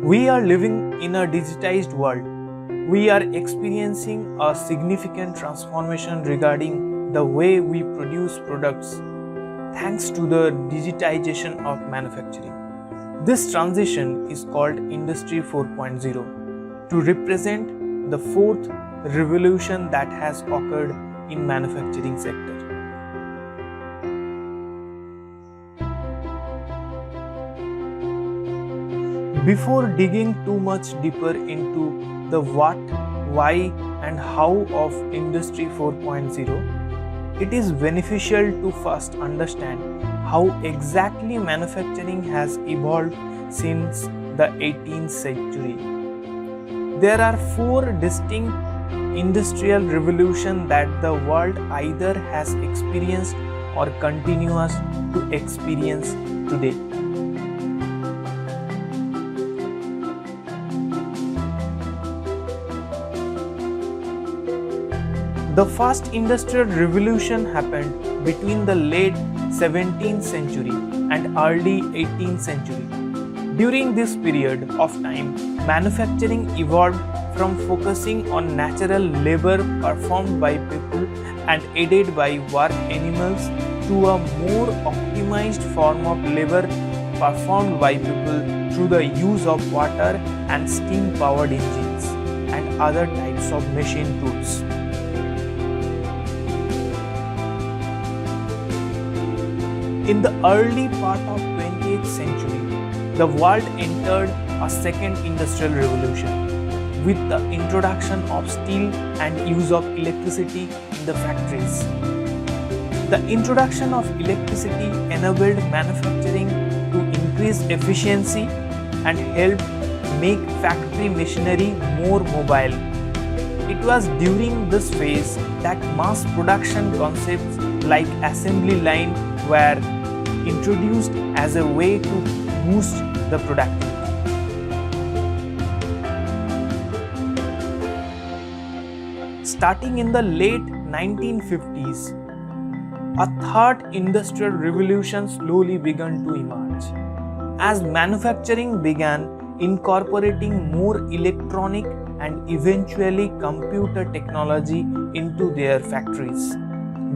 We are living in a digitized world. We are experiencing a significant transformation regarding the way we produce products thanks to the digitization of manufacturing. This transition is called Industry 4.0 to represent the fourth revolution that has occurred in manufacturing sector. Before digging too much deeper into the what, why and how of Industry 4.0, it is beneficial to first understand how exactly manufacturing has evolved since the 18th century. There are four distinct industrial revolutions that the world either has experienced or continues to experience today. The first industrial revolution happened between the late 17th century and early 18th century. During this period of time, manufacturing evolved from focusing on natural labor performed by people and aided by work animals to a more optimized form of labor performed by people through the use of water and steam-powered engines and other types of machine tools. In the early part of 20th century, the world entered a second industrial revolution with the introduction of steel and use of electricity in the factories. The introduction of electricity enabled manufacturing to increase efficiency and helped make factory machinery more mobile. It was during this phase that mass production concepts like assembly line were introduced as a way to boost the productivity. Starting in the late 1950s, a third industrial revolution slowly began to emerge as manufacturing began incorporating more electronic and eventually computer technology into their factories.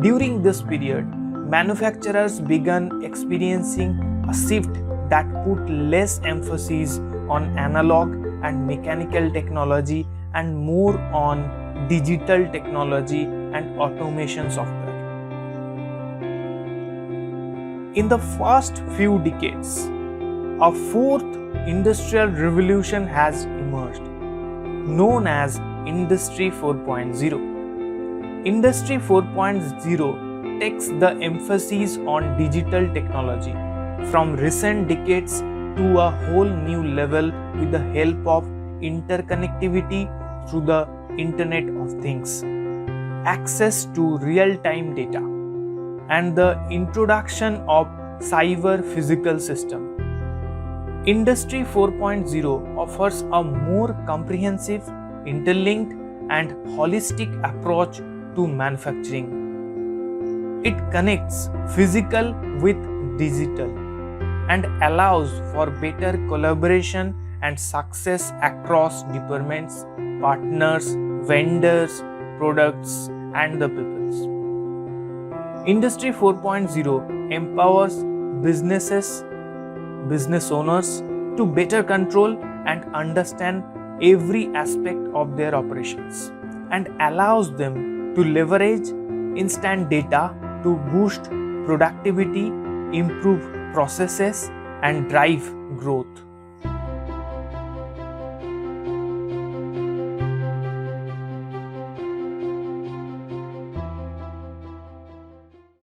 During this period, manufacturers began experiencing a shift that put less emphasis on analog and mechanical technology and more on digital technology and automation software. In the first few decades, a fourth industrial revolution has emerged, known as Industry 4.0. Industry 4.0 takes the emphasis on digital technology from recent decades to a whole new level with the help of interconnectivity through the Internet of Things, access to real-time data, and the introduction of cyber physical system. Industry 4.0 offers a more comprehensive, interlinked, and holistic approach to manufacturing. It connects physical with digital and allows for better collaboration and success across departments, partners, vendors, products, and the peoples. Industry 4.0 empowers business owners to better control and understand every aspect of their operations and allows them to leverage instant data to boost productivity, improve processes, and drive growth.